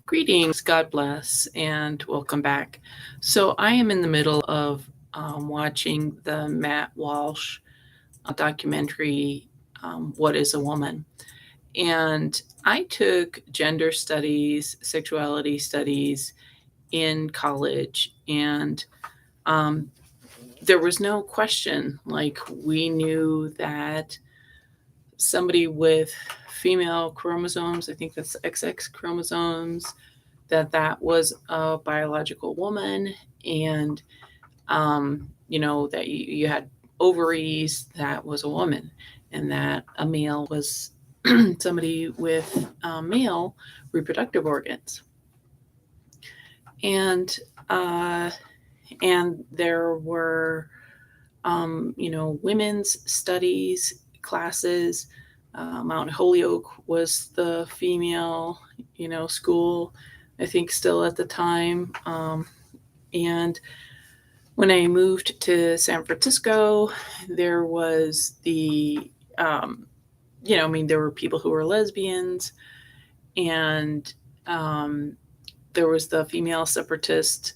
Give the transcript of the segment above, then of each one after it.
Greetings, God bless, and welcome back. So, I am in the middle of watching the Matt Walsh documentary, What is a Woman? And I took gender studies, sexuality studies in college, and um, there was no question. Like, we knew that somebody with female chromosomes, I think that's XX chromosomes, that was a biological woman, and that you had ovaries, that was a woman, and that a male was somebody with male reproductive organs. And uh, and there were women's studies classes. Mount Holyoke was the female school, I think, still at the time. And when I moved to San Francisco, there was um, there were people who were lesbians, and um, there was the female separatist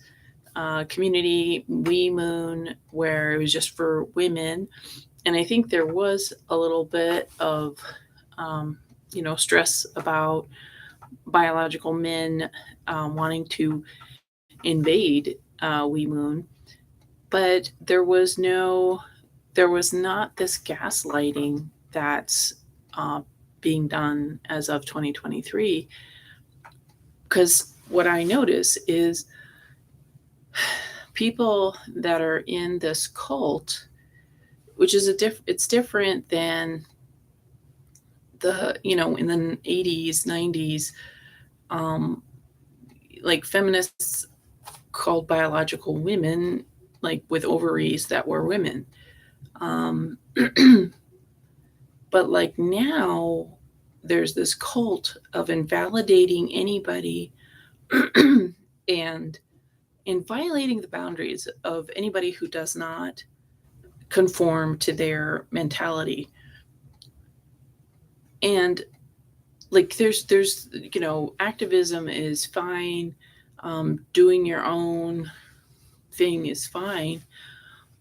community, We Moon, where it was just for women. And I think there was a little bit of, stress about biological men wanting to invade We Moon. But there was not this gaslighting that's uh, being done as of 2023. Because what I notice is people that are in this cult, which is it's different than in the 80s, 90s, um, like feminists called biological women, like with ovaries, that were women. Um, but like now, there's this cult of invalidating anybody and in violating the boundaries of anybody who does not conform to their mentality. And like there's activism is fine, doing your own thing is fine,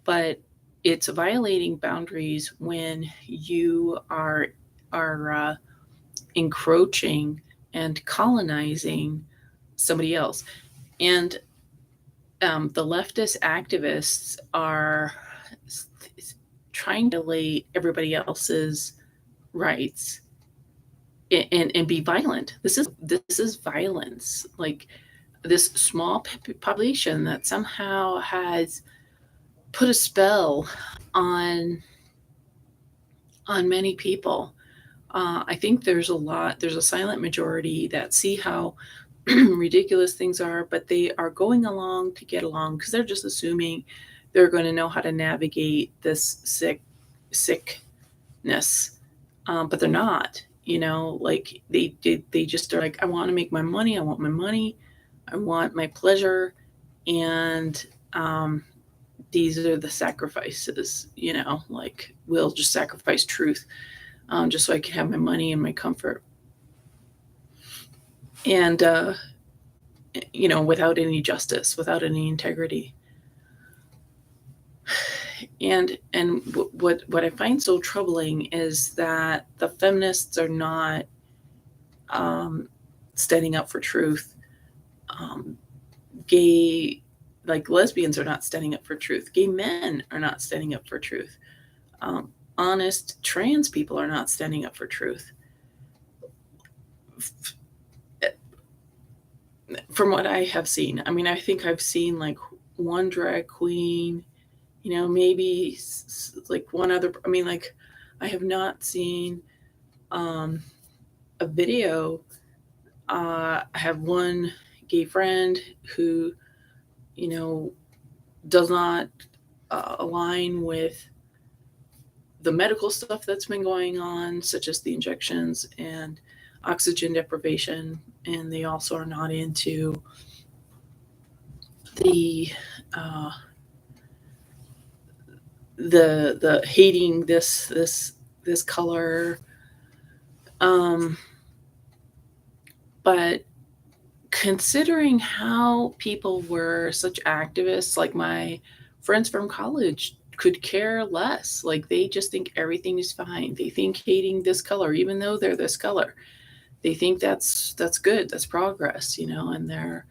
but it's violating boundaries when you are encroaching and colonizing somebody else. And the leftist activists are trying to violate everybody else's rights and be violent. This is violence. Like this small population that somehow has put a spell on many people. I think there's a silent majority that see how ridiculous things are, but they are going along to get along because they're just assuming they're going to know how to navigate this sickness. But they're not. Like they just are like, I want to make my money. I want my money. I want my pleasure, and these are the sacrifices. Like we'll just sacrifice truth, just so I can have my money and my comfort. And without any justice, without any integrity. And what I find so troubling is that the feminists are not standing up for truth. Um, Gay, like lesbians, are not standing up for truth. Gay men are not standing up for truth. Honest trans people are not standing up for truth. From what I have seen, I mean, I think I've seen like one drag queen, maybe like one other. I mean, like, I have not seen a video. I have one gay friend who, you know, does not align with the medical stuff that's been going on, such as the injections and oxygen deprivation. And they also are not into the uh, the hating this color. Um, but considering how people were such activists, like my friends from college could care less. Like they just think everything is fine. They think hating this color, even though they're this color, they think that's good, that's progress, and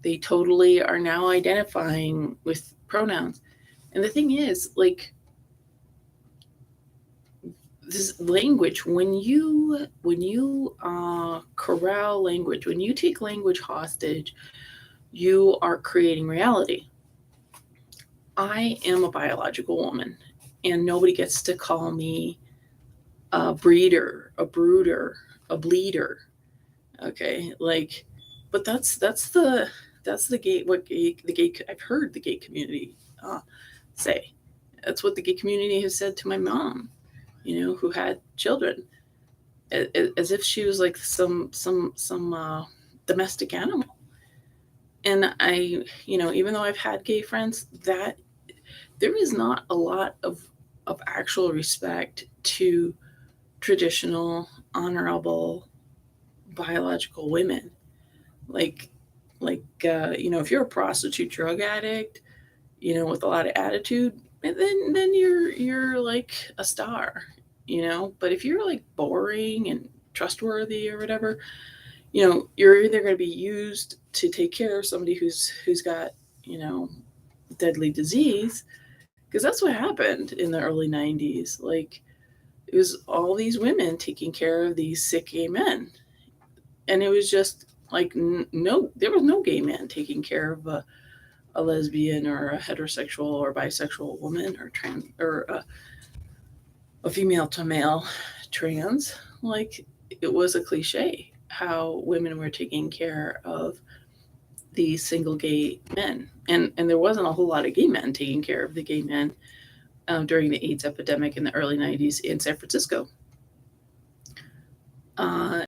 they totally are now identifying with pronouns. And the thing is, like, this language, when you corral language, when you take language hostage, you are creating reality. I am a biological woman, and nobody gets to call me a breeder, a brooder, a bleeder. Okay, like, but that's the gay, what gay the gay I've heard the gay community say. That's what the gay community has said to my mom, who had children, as if she was like some domestic animal. And I, even though I've had gay friends, that there is not a lot of actual respect to traditional, honorable, biological women. Like, if you're a prostitute, drug addict, with a lot of attitude, then you're like a star, But if you're like boring and trustworthy or whatever, you're either going to be used to take care of somebody who's got, you know, deadly disease, because that's what happened in the early 90s. Like, it was all these women taking care of these sick gay men, and it was just like, no, there was no gay man taking care of a lesbian or a heterosexual or bisexual woman or trans or a female to male trans. Like, it was a cliche how women were taking care of these single gay men, and there wasn't a whole lot of gay men taking care of the gay men during the AIDS epidemic in the early 90s in San Francisco. Uh,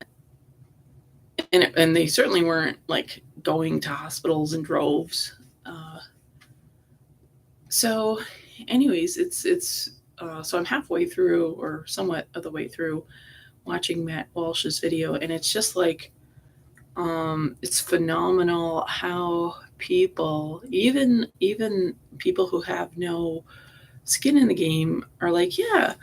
and they certainly weren't like going to hospitals in droves. Uh, so, anyways, it's so I'm halfway through, or somewhat of the way through, watching Matt Walsh's video, and it's just like, it's phenomenal how people, even people who have no skin in the game, are like, yeah,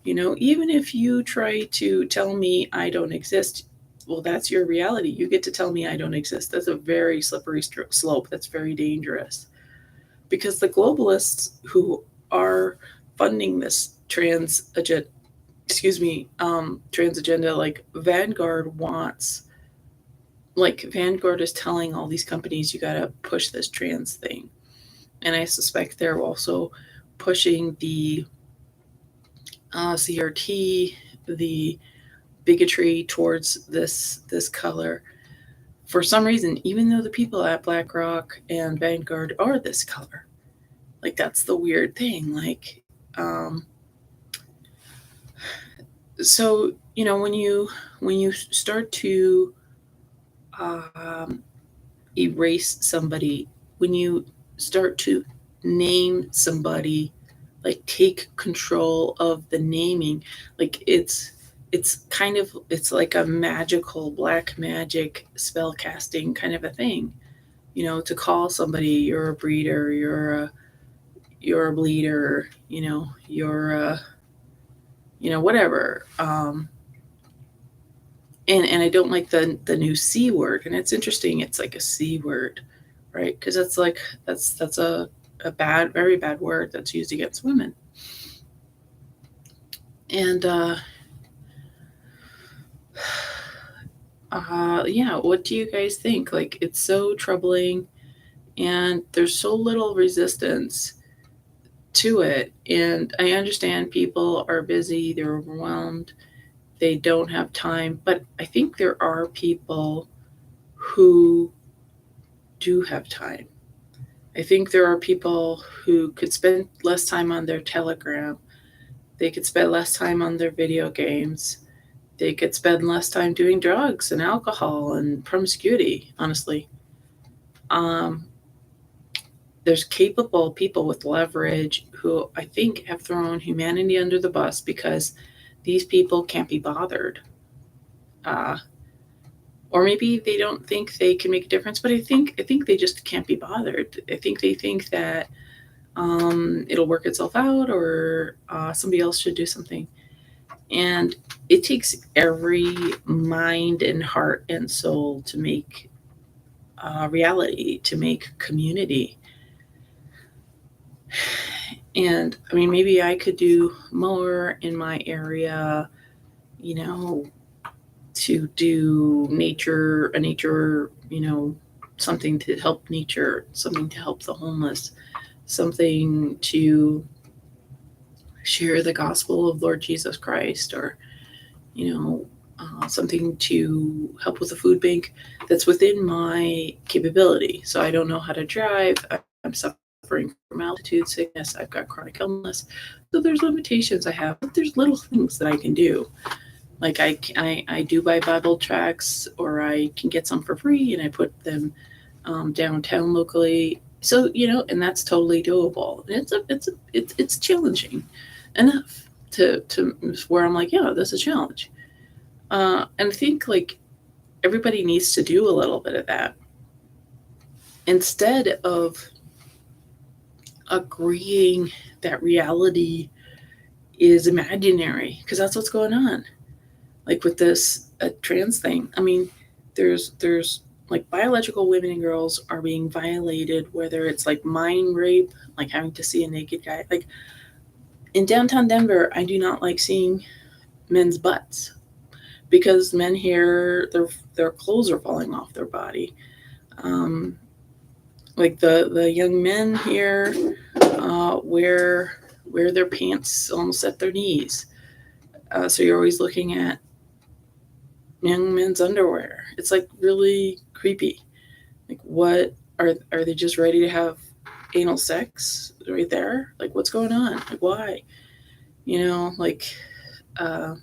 even if you try to tell me I don't exist, well, that's your reality. You get to tell me I don't exist. That's a very slippery slope. That's very dangerous, because the globalists who are funding this trans agenda, like Vanguard is telling all these companies, you got to push this trans thing. And I suspect they're also pushing the CRT, the bigotry towards this color. For some reason, even though the people at BlackRock and Vanguard are this color, like, that's the weird thing. Like, so when you start to um, erase somebody, when you start to name somebody, like take control of the naming, like it's like a magical black magic spell casting kind of a thing, to call somebody you're a breeder, you're a bleeder, you're a, whatever. And I don't like the new C word. And it's interesting, it's like a C word, right? Because that's a bad, very bad word that's used against women. And yeah, what do you guys think? Like, it's so troubling, and there's so little resistance to it. And I understand people are busy, they're overwhelmed, they don't have time, but I think there are people who do have time. I think there are people who could spend less time on their Telegram. They could spend less time on their video games. They could spend less time doing drugs and alcohol and promiscuity, honestly. Um, there's capable people with leverage who I think have thrown humanity under the bus because these people can't be bothered. Uh, or maybe they don't think they can make a difference, but I think they just can't be bothered. I think they think that it'll work itself out, or somebody else should do something. And it takes every mind and heart and soul to make reality, to make community. And I mean, maybe I could do more in my area, you know, to do nature, something to help nature, something to help the homeless, something to share the gospel of Lord Jesus Christ, or you know, something to help with a food bank that's within my capability. So I don't know how to drive. I'm suffering from altitude sickness. I've got chronic illness. So there's limitations I have, but there's little things that I can do. Like I do buy Bible tracts, or I can get some for free and I put them downtown locally. So, and that's totally doable. It's challenging enough to where I'm like, yeah, this is a challenge. And I think like everybody needs to do a little bit of that instead of agreeing that reality is imaginary, because that's what's going on. Like with this trans thing, I mean, there's like biological women and girls are being violated, whether it's like mind rape, like having to see a naked guy. Like in downtown Denver, I do not like seeing men's butts, because men here, their clothes are falling off their body. Like the young men here wear their pants almost at their knees. So you're always looking at young men's underwear. It's like really creepy. Like, what are they just ready to have anal sex right there? Like, what's going on? Like, why? Like, and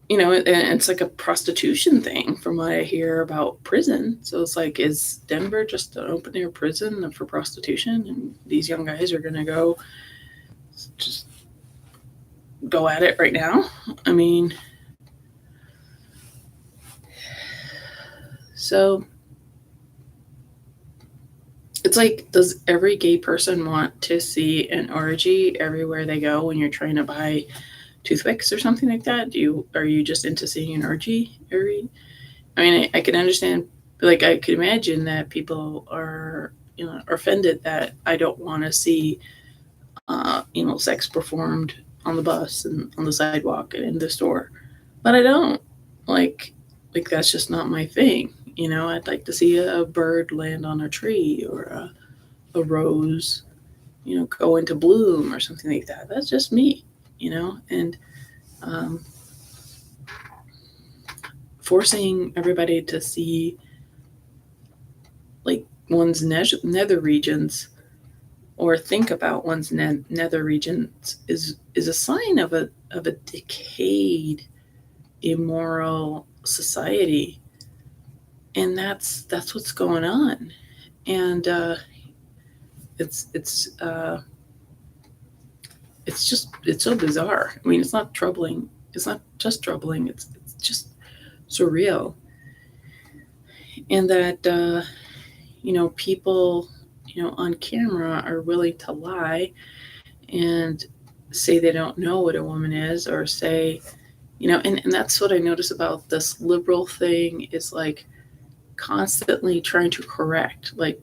it's like a prostitution thing from what I hear about prison. So it's like, is Denver just an open air prison for prostitution? And these young guys are going to just go at it right now? I mean, so it's like, does every gay person want to see an orgy everywhere they go when you're trying to buy toothpicks or something like that? Are you just into seeing an orgy every? I mean, I can understand. Like, I could imagine that people are offended that I don't want to see sex performed on the bus and on the sidewalk and in the store, but I don't like that's just not my thing. I'd like to see a bird land on a tree, or a rose, go into bloom or something like that. That's just me, and um, forcing everybody to see like one's nether regions, or think about one's nether regions, is a sign of a decayed, immoral society, and that's what's going on. And it's it's so bizarre. I mean, it's not troubling. It's not just troubling. It's just surreal. And that people on camera are willing to lie and say they don't know what a woman is, or say, and that's what I notice about this liberal thing, is like constantly trying to correct. Like,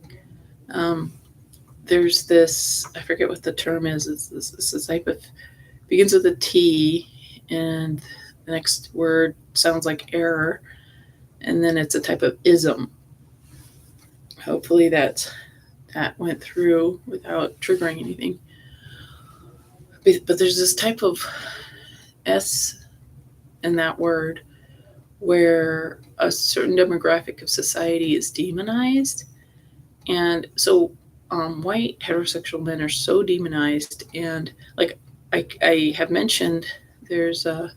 there's this, I forget what the term is. It's this type of, begins with a T, and the next word sounds like error, and then it's a type of ism. Hopefully that went through without triggering anything. But there's this type of S in that word, where a certain demographic of society is demonized. And so white heterosexual men are so demonized. And like I have mentioned, there's a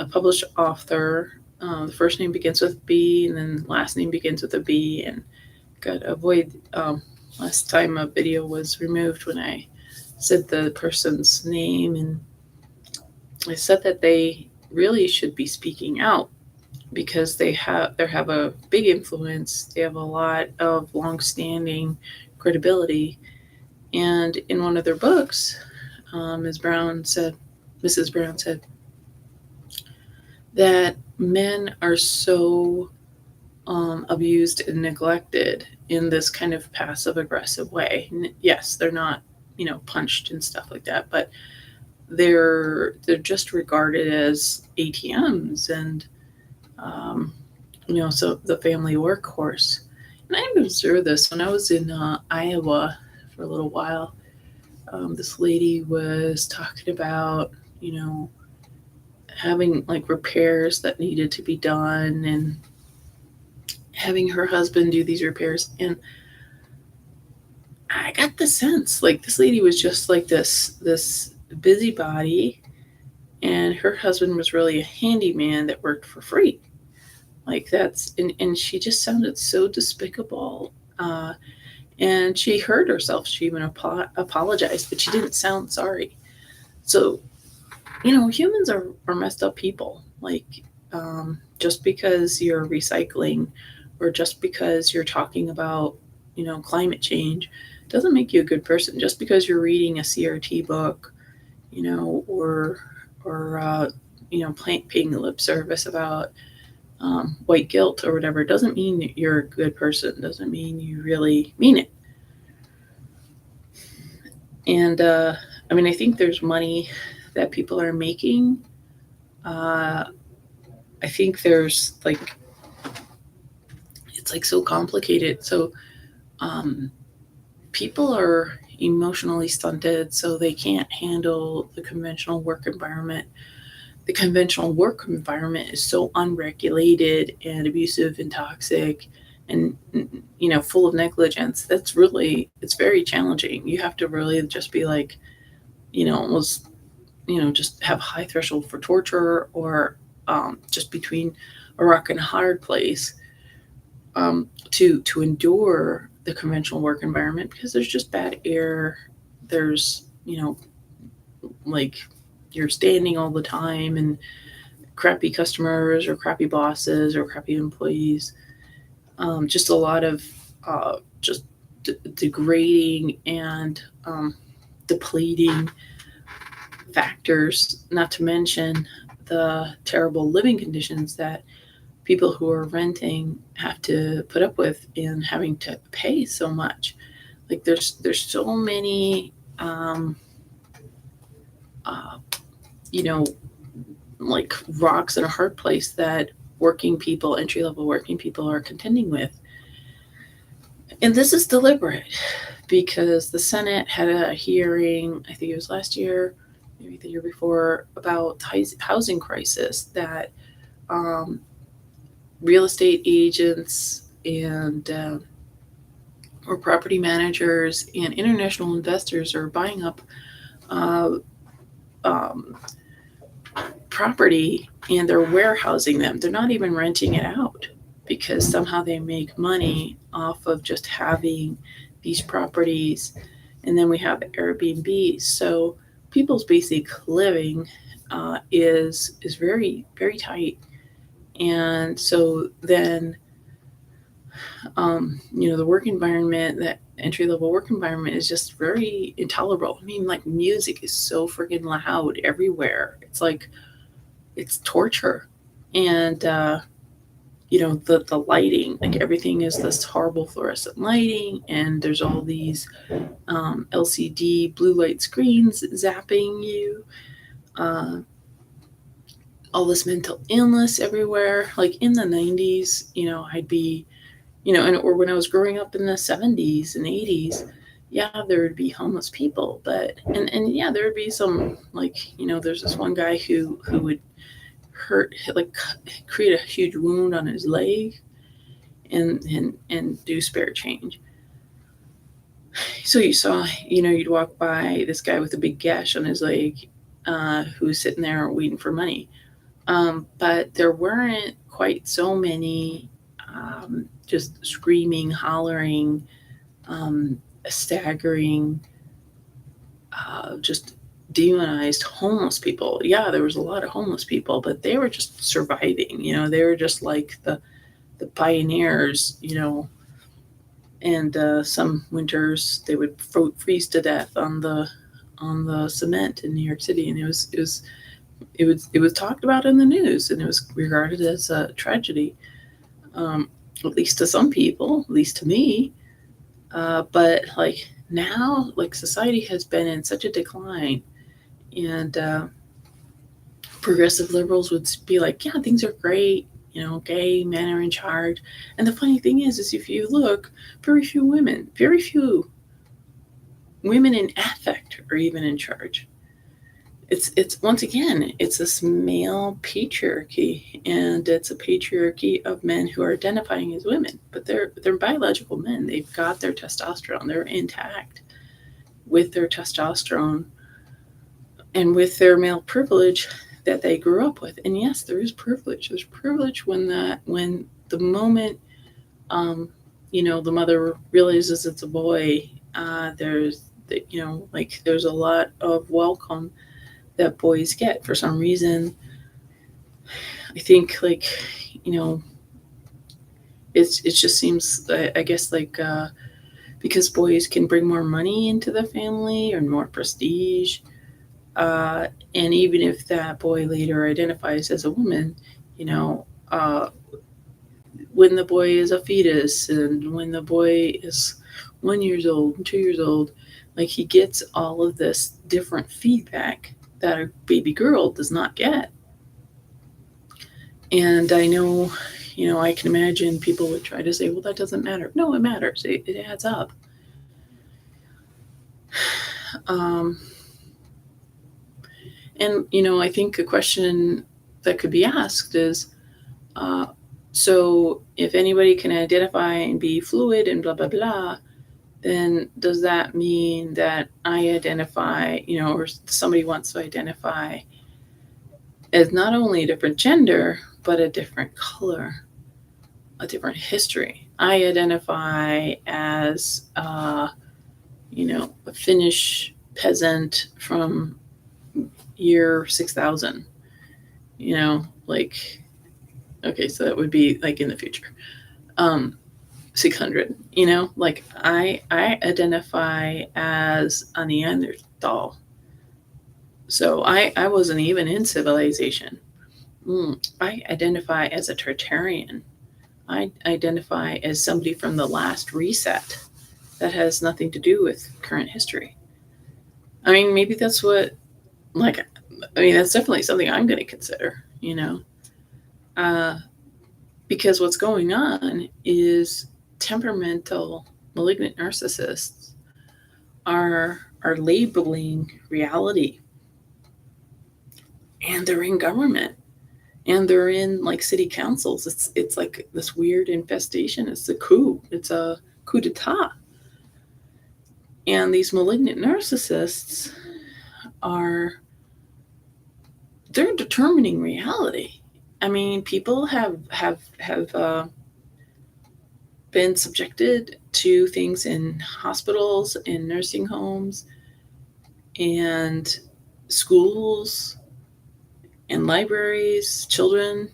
published author. The first name begins with B, and then last name begins with a B. And got to avoid, last time a video was removed when I said the person's name, and I said that they really should be speaking out because they have a big influence. They have a lot of long-standing credibility. And in one of their books, Ms. Brown said, Mrs. Brown said that men are so abused and neglected in this kind of passive aggressive way. Yes, they're not, punched and stuff like that, but they're just regarded as ATMs and so the family workhorse. And I observed this when I was in Iowa for a little while. This lady was talking about having like repairs that needed to be done and having her husband do these repairs. And I got the sense like this lady was just like this busybody, and her husband was really a handyman that worked for free. Like and she just sounded so despicable. And she hurt herself. She even apologized, but she didn't sound sorry. So humans are messed up people. Like, just because you're recycling or just because you're talking about, climate change doesn't make you a good person. Just because you're reading a CRT book, or paying lip service about white guilt or whatever, doesn't mean that you're a good person. Doesn't mean you really mean it. And I think there's money that people are making. I think there's like it's like so complicated. So people are emotionally stunted, so they can't handle the conventional work environment. The conventional work environment is so unregulated and abusive and toxic and full of negligence. It's very challenging. You have to really just be like, almost just have a high threshold for torture, or just between a rock and a hard place, to endure the conventional work environment, because there's just bad air. There's like you're standing all the time, and crappy customers or crappy bosses or crappy employees. Just a lot of just degrading and depleting factors, not to mention the terrible living conditions that people who are renting have to put up with and having to pay so much. Like there's so many uh, you know like rocks in a hard place that working people, entry level working people, are contending with. And this is deliberate because the Senate had a hearing, I think it was last year, maybe the year before, about housing crisis that um, real estate agents and or property managers and international investors are buying up uh, um, property, and they're warehousing them. They're not even renting it out because somehow they make money off of just having these properties. And then we have Airbnb. So people's basic living is very, very tight. And so then the work environment, that entry level work environment, is just very intolerable. I mean, like, music is so freaking loud everywhere. It's like it's torture. And the lighting, like everything is this horrible fluorescent lighting, and there's all these LCD blue light screens zapping you. Uh, all this mental illness everywhere. Like in the 90s, I'd be or when I was growing up in the 70s and 80s, yeah, there would be homeless people, but and yeah, there would be some, like, there's this one guy who would create a huge wound on his leg and do spare change. So you saw, you'd walk by this guy with a big gash on his leg, who was sitting there waiting for money. But there weren't quite so many just screaming, hollering, staggering, just demonized homeless people. Yeah, there was a lot of homeless people, but they were just surviving. They were just like the pioneers. And some winters they would freeze to death on the cement in New York City, and it was talked about in the news, and it was regarded as a tragedy, um, at least to some people, at least to me. But like now, like society has been in such a decline, and progressive liberals would be like, "Yeah, things are great. Gay men are in charge." And the funny thing is if you look, very few women in affect are even in charge. It's once again, it's this male patriarchy, and it's a patriarchy of men who are identifying as women, but they're biological men. They've got their testosterone. They're intact with their testosterone and with their male privilege that they grew up with. And yes, there is privilege. There's privilege when the moment the mother realizes it's a boy, there's a lot of welcome that boys get for some reason. I think you know it just seems, I guess, because boys can bring more money into the family or more prestige, uh, and even if that boy later identifies as a woman, you know, uh, when the boy is a fetus and when the boy is 1 years old, 2 years old, like he gets all of this different feedback that a baby girl does not get. And I know, I can imagine people would try to say, well, that doesn't matter. No, it matters. It adds up. Um, and, I think a question that could be asked is, uh, so if anybody can identify and be fluid and blah, blah, blah, then does that mean that I identify, or somebody wants to identify as not only a different gender, but a different color, a different history? I identify as, a Finnish peasant from year 6000, like, okay, so that would be like in the future. 600, like I identify as a Neanderthal. So I wasn't even in civilization. I identify as a Tartarian. I identify as somebody from the last reset that has nothing to do with current history. I mean, maybe that's what, like, that's definitely something I'm going to consider, uh, because what's going on is temperamental, malignant narcissists are labeling reality, and they're in government, and they're in like city councils. It's like this weird infestation. It's a coup. It's a coup d'état. And these malignant narcissists are they're determining reality. I mean, people have been subjected to things in hospitals, in nursing homes, and schools, and libraries, children,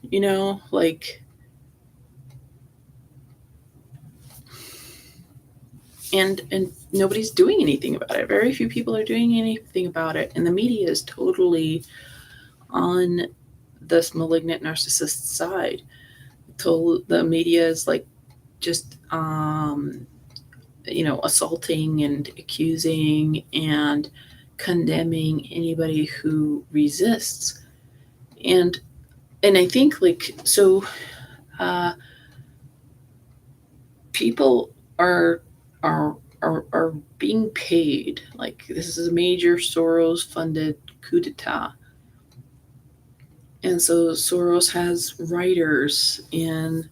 and nobody's doing anything about it. Very few people are doing anything about it, and the media is totally on this malignant narcissist side. The media is like just assaulting and accusing and condemning anybody who resists. And I think, like, so uh, people are are are being paid. Like, this is a major Soros funded coup d'etat, and so Soros has writers in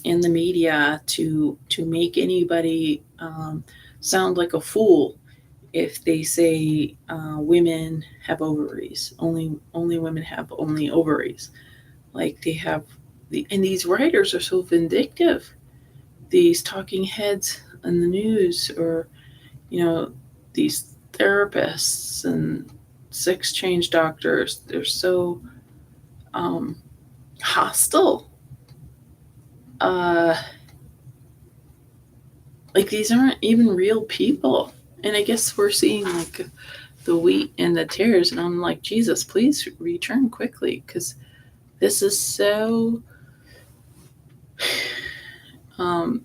the media to make anybody sound like a fool if they say women have ovaries. Only women have only ovaries. Like, they have and these writers are so vindictive. These talking heads in the news, or these therapists and sex change doctors, they're so um, hostile. Uh, like these aren't even real people. And I guess we're seeing like the wheat and the tares, and I'm like, Jesus, please return quickly, because this is so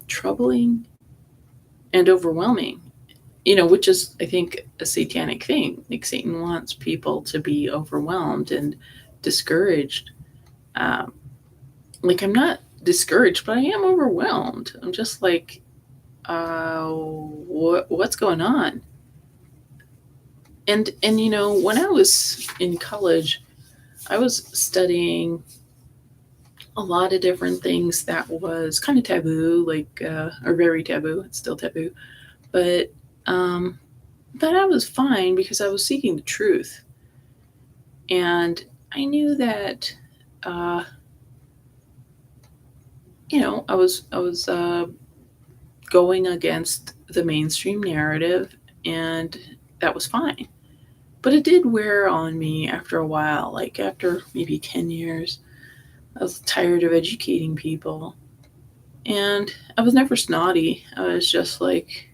troubling and overwhelming. Which is, I think, a satanic thing. Like Satan wants people to be overwhelmed and discouraged. Um, like I'm not discouraged, but I am overwhelmed. I'm just like, what's going on? And when I was in college, I was studying a lot of different things that was kind of taboo, like or very taboo. It's still taboo, but um, but I was fine because I was seeking the truth, and I knew that uh, I was going against the mainstream narrative, and that was fine. But it did wear on me after a while, like after maybe 10 years. I was tired of educating people. And I was never snotty. I was just like,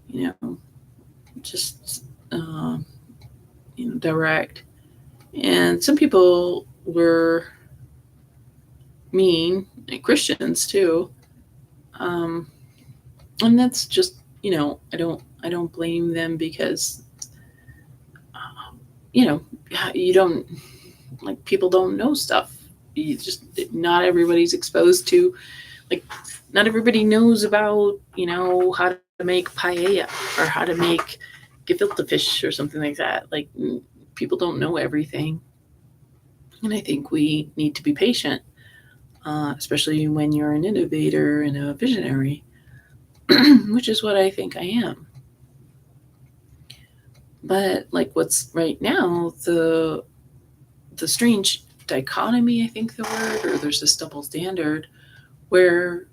you know, just, direct. And some people were mean, and Christians too. Um, and that's just, I don't blame them because, you know, you don't, like, people don't know stuff. You just, not everybody's exposed to, like, not everybody knows about, how to make paella or how to make gefilte fish or something like that. Like, people don't know everything. And I think we need to be patient, especially when you're an innovator and a visionary, which is what I think I am. But like what's right now, the strange dichotomy, I think the word, or there's this double standard where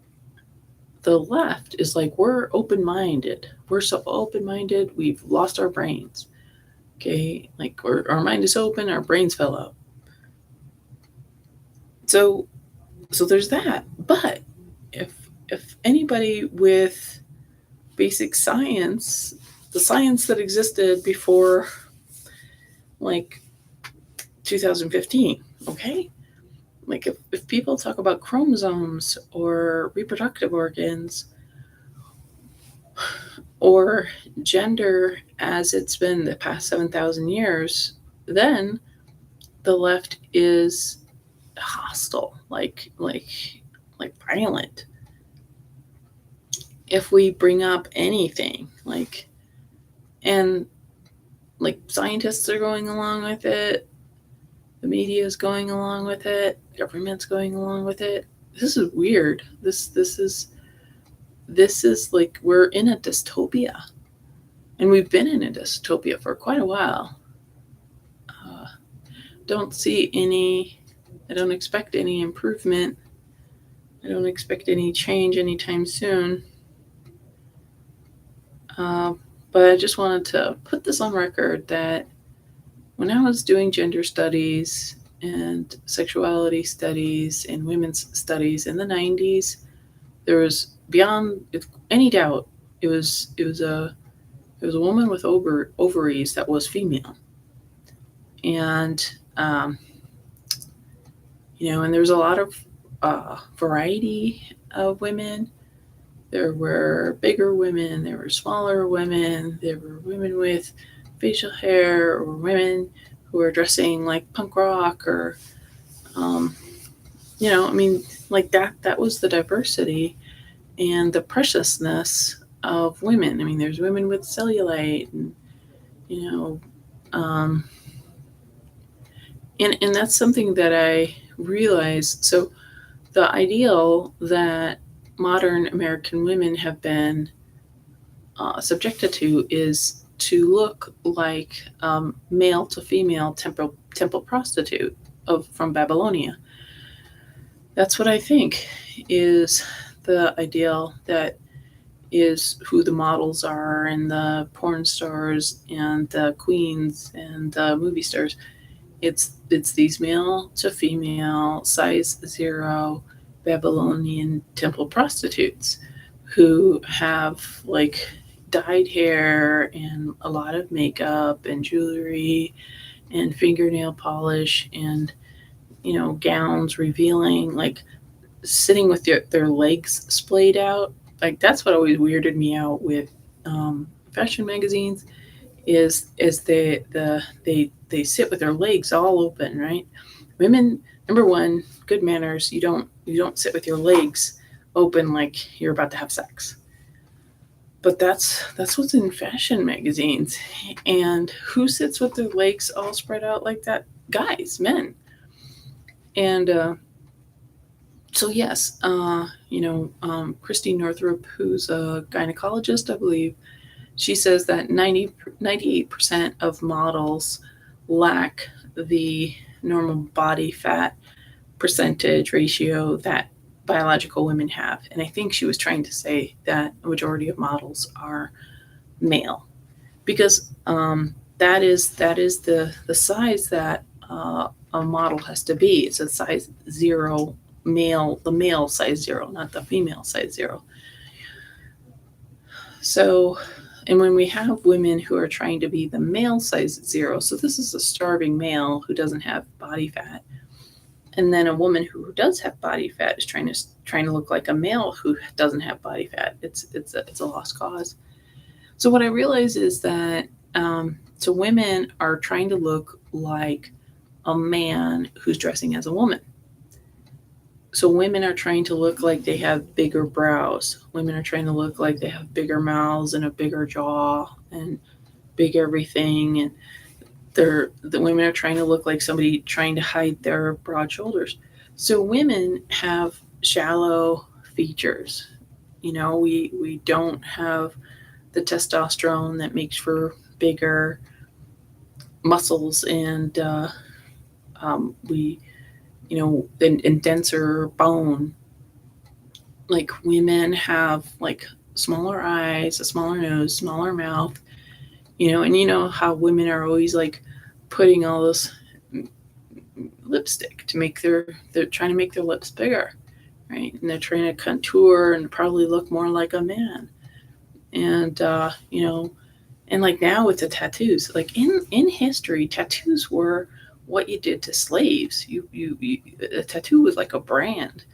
the left is like, we're open minded. We're so open minded, we've lost our brains. Okay, like our mind is open, our brains fell out. So there's that. But if if anybody with basic science, the science that existed before like 2015, okay? Like if people talk about chromosomes or reproductive organs or gender as it's been the past 7,000 years, then the left is hostile, like violent. If we bring up anything, and like scientists are going along with it, the media is going along with it, government's going along with it. This is weird. This is like we're in a dystopia, and we've been in a dystopia for quite a while. Uh, don't see any. I don't expect any improvement. I don't expect any change anytime soon. Uh, but I just wanted to put this on record that when I was doing gender studies and sexuality studies and women's studies in the 90s, there was beyond any doubt it was a woman with ovaries that was female, and and there was a lot of variety of women. There were bigger women, there were smaller women, there were women with facial hair, or women who were dressing like punk rock, or um, I mean, like that was the diversity and the preciousness of women. I mean, there's women with cellulite, and you know, um, and that's something that I realized. So the ideal that modern American women have been subjected to is to look like male to female temple prostitute from Babylonia. That's what I think is the ideal that is who the models are and the porn stars and the queens and the movie stars. It's these male to female size zero Babylonian temple prostitutes who have like dyed hair and a lot of makeup and jewelry and fingernail polish and gowns revealing, like sitting with their legs splayed out. Like that's what always weirded me out with fashion magazines is they sit with their legs all open, right? Women, number one, good manners. You don't sit with your legs open like you're about to have sex. But that's what's in fashion magazines. And who sits with their legs all spread out like that? Guys, men. And so yes, Christine Northrup, who's a gynecologist, I believe, she says that 98% of models lack the normal body fat percentage ratio that biological women have. And I think she was trying to say that a majority of models are male because that is the size that a model has to be. It's a size zero male, the male size zero, not the female size zero. So, and when we have women who are trying to be the male size zero, so this is a starving male who doesn't have body fat, and then a woman who does have body fat is trying to look like a male who doesn't have body fat. It's a lost cause. So what I realize is that so women are trying to look like a man who's dressing as a woman. So women are trying to look like they have bigger brows. Women are trying to look like they have bigger mouths and a bigger jaw and big everything. And the women are trying to look like somebody trying to hide their broad shoulders. So women have shallow features. We don't have the testosterone that makes for bigger muscles and we and denser bone. Like women have like smaller eyes, a smaller nose, smaller mouth, and you know how women are always like putting all this lipstick to make they're trying to make their lips bigger, right? And they're trying to contour and probably look more like a man. And and like now with the tattoos, like in history, tattoos were what you did to slaves. You a tattoo was like a brand.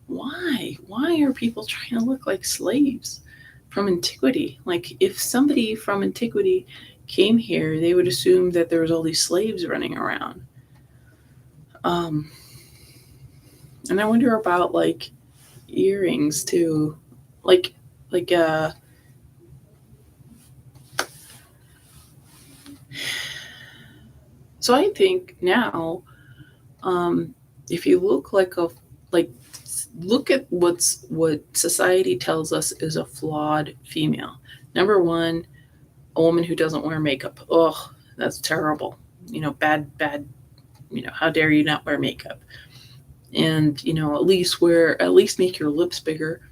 Why are people trying to look like slaves from antiquity? Like if somebody from antiquity came here, they would assume that there was all these slaves running around. um and I wonder about like earrings too, like like uh so I think now, um, if you look like look at what society tells us is a flawed female. Number one, a woman who doesn't wear makeup. Oh, that's terrible. Bad. How dare you not wear makeup? And at least make your lips bigger.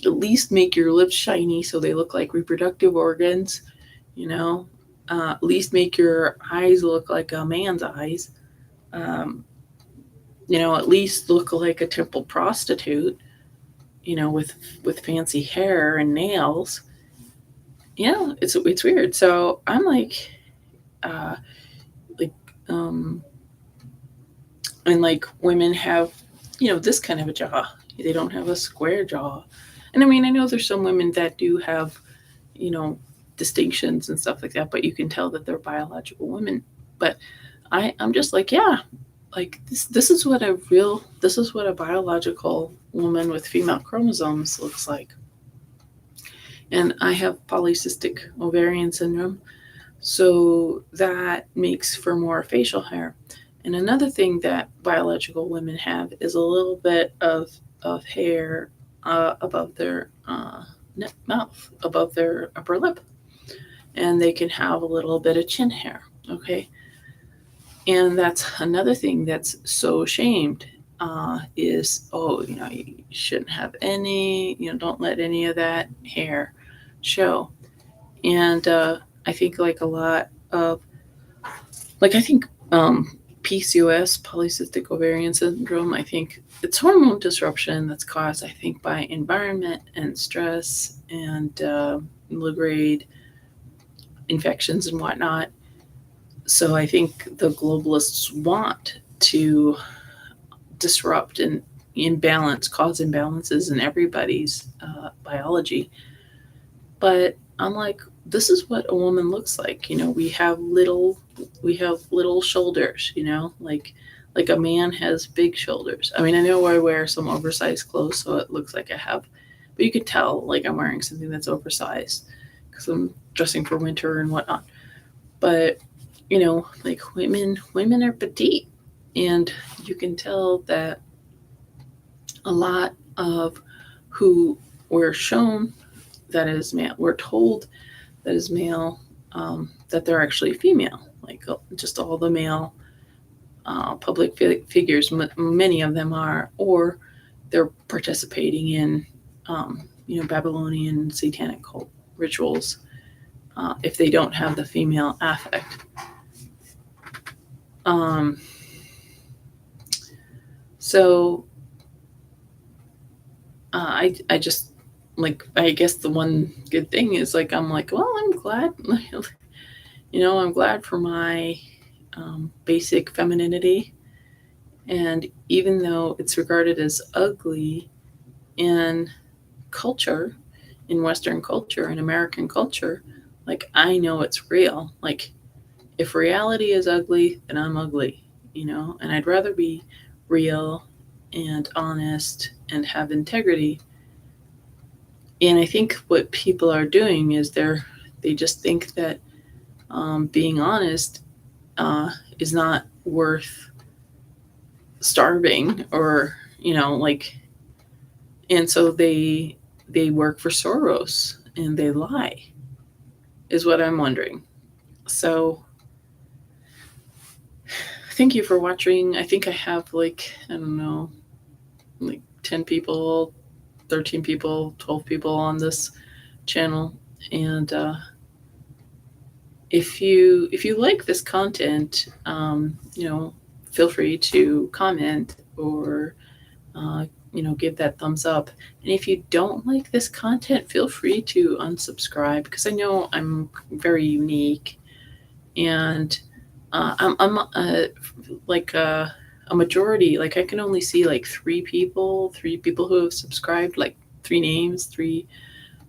At least make your lips shiny so they look like reproductive organs. You know, at least make your eyes look like a man's eyes. Um, at least look like a temple prostitute, with fancy hair and nails. It's weird. So I'm uh, like, and like women have, this kind of a jaw. They don't have a square jaw. And I mean, I know there's some women that do have, you know, distinctions and stuff like that, but you can tell that they're biological women. But I'm just like, yeah, like this is what a biological woman with female chromosomes looks like. And I have polycystic ovarian syndrome, so that makes for more facial hair. And another thing that biological women have is a little bit of hair above their mouth, above their upper lip. And they can have a little bit of chin hair, okay? And that's another thing that's so shamed, is, oh, you shouldn't have any, don't let any of that hair. show. And I think like a lot of like I think PCOS, polycystic ovarian syndrome, I think it's hormone disruption that's caused, I think, by environment and stress and low grade infections and whatnot. So I think the globalists want to disrupt and imbalance, cause imbalances in everybody's biology. But I'm like, this is what a woman looks like. We have little shoulders. Like a man has big shoulders. I mean, I know I wear some oversized clothes, so it looks like I have, but you could tell like I'm wearing something that's oversized because I'm dressing for winter and whatnot. But like women are petite, and you can tell that a lot of who we're shown that is male, we're told that is male, that they're actually female. Like just all the male public figures, many of them are, or they're participating in, Babylonian satanic cult rituals. If they don't have the female affect. So I just like, I guess the one good thing is like I'm like, well, I'm glad, I'm glad for my basic femininity, and even though it's regarded as ugly in culture, in Western culture, in American culture, like I know it's real. Like if reality is ugly, then I'm ugly, and I'd rather be real and honest and have integrity. And I think what people are doing is they just think that being honest is not worth starving, or like, and so they work for Soros and they lie, is what I'm wondering. So thank you for watching. I think I have like, I don't know, like 10 people, 13 people, 12 people on this channel. And if you like this content, feel free to comment or give that thumbs up. And if you don't like this content, feel free to unsubscribe, because I know I'm very unique, and I'm like a majority. Like I can only see like three people who have subscribed, like three names, three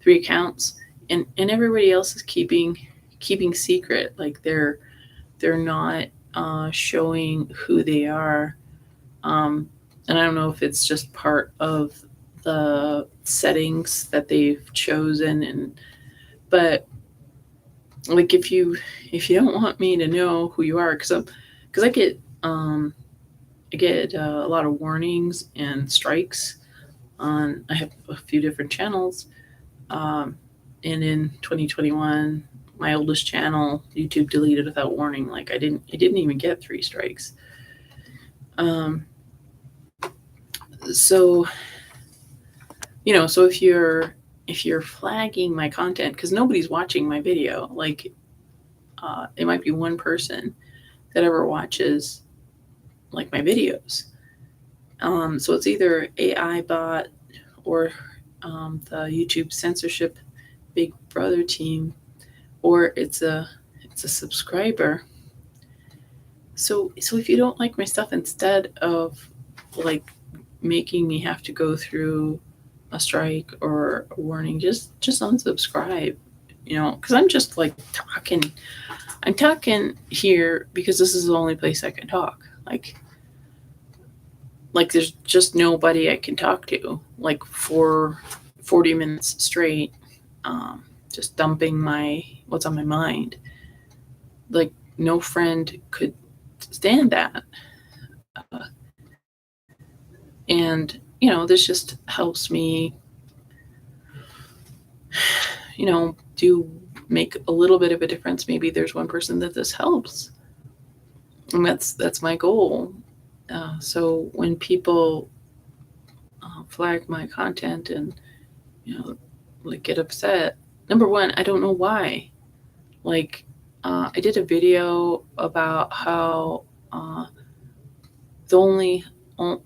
accounts, and everybody else is keeping secret. Like they're not showing who they are. And I don't know if it's just part of the settings that they've chosen, but like if you don't want me to know who you are, because I get a lot of warnings and strikes on. I have a few different channels, and in 2021, my oldest channel, YouTube deleted without warning. Like I didn't even get 3 strikes. So so if you're flagging my content, because nobody's watching my video, like it might be one person that ever watches like my videos. So it's either AI bot or the YouTube censorship Big Brother team, or it's a subscriber. So if you don't like my stuff, instead of like making me have to go through a strike or a warning, just unsubscribe, because I'm just like I'm talking here because this is the only place I can talk. Like there's just nobody I can talk to, like for 40 minutes straight, just dumping what's on my mind. Like no friend could stand that. And this just helps me do make a little bit of a difference. Maybe there's one person that this helps, and that's my goal. So when people flag my content and like get upset, Number one, I don't know why. Like, I did a video about how the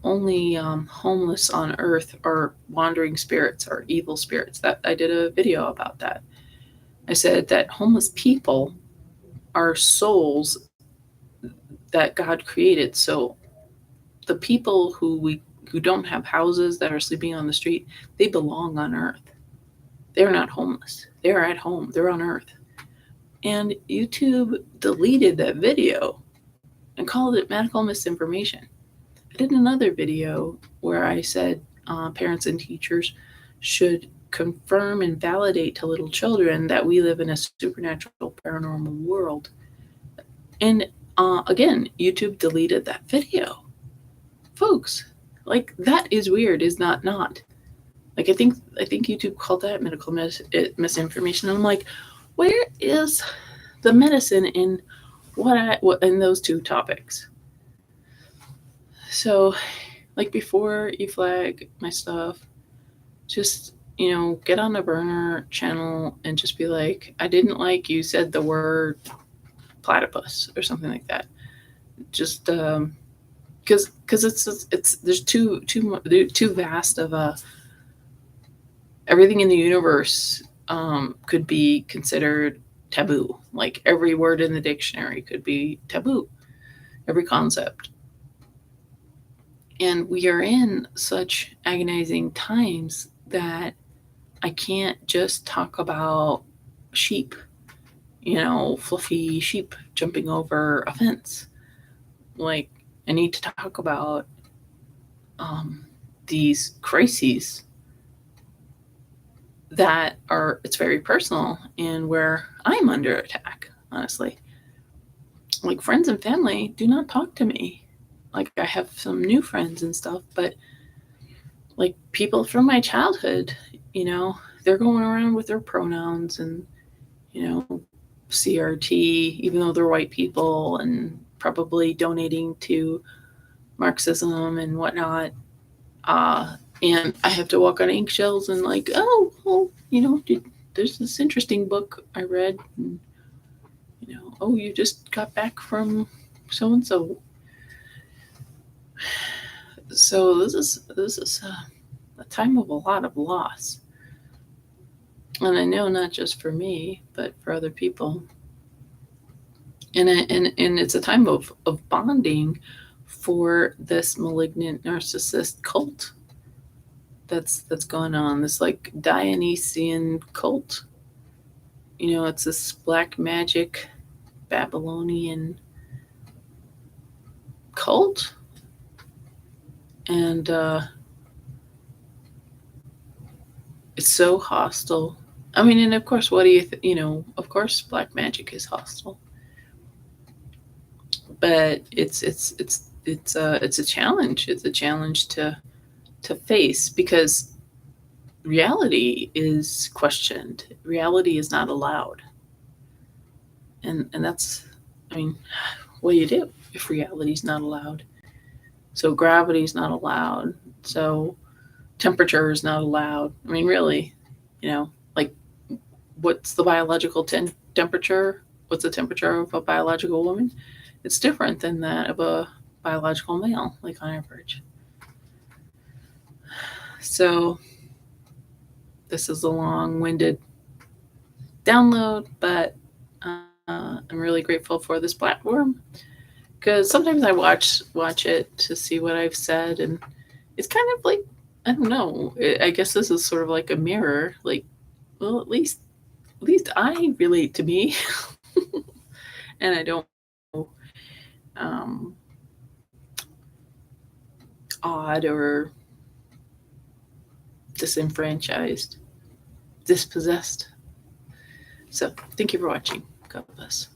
only homeless on Earth are wandering spirits or evil spirits. That I did a video about that. I said that homeless people are souls that God created. So the people who don't have houses, that are sleeping on the street, they belong on Earth. They're not homeless. They're at home. They're on Earth. And YouTube deleted that video and called it medical misinformation. I did another video where I said parents and teachers should confirm and validate to little children that we live in a supernatural paranormal world. And again, YouTube deleted that video. Folks, like, that is weird, is not. Like, I think YouTube called that medical misinformation. And I'm like, where is the medicine in what in those two topics? So, like, before you flag my stuff, just, get on the burner channel and just be like, I didn't like you said the word platypus or something like that. Just because it's there's too vast of a everything in the universe could be considered taboo. Like, every word in the dictionary could be taboo, every concept. And we are in such agonizing times that I can't just talk about sheep, fluffy sheep jumping over a fence. Like, I need to talk about these crises that it's very personal and where I'm under attack, honestly. Like, friends and family do not talk to me. Like, I have some new friends and stuff, but like, people from my childhood, they're going around with their pronouns and, CRT, even though they're white people and probably donating to Marxism and whatnot. And I have to walk on eggshells and, like, oh, well, there's this interesting book I read. And, oh, you just got back from so and so. So this is a time of a lot of loss, and I know not just for me, but for other people. And it's a time of bonding for this malignant narcissist cult that's going on. This, like, Dionysian cult. It's this black magic Babylonian cult, and it's so hostile. I mean, and of course, what do you of course, black magic is hostile, but it's a challenge. It's a challenge to face, because reality is questioned. Reality is not allowed, and that's, I mean, what do you do if reality is not allowed? So gravity is not allowed. So temperature is not allowed. I mean, really, like, what's the biological temperature? What's the temperature of a biological woman? It's different than that of a biological male, like, on average. So this is a long-winded download, but I'm really grateful for this platform, because sometimes I watch it to see what I've said, and it's kind of like, I don't know. I guess this is sort of like a mirror. Like, well, at least I relate to me, and I don't odd or disenfranchised, dispossessed. So thank you for watching. God bless.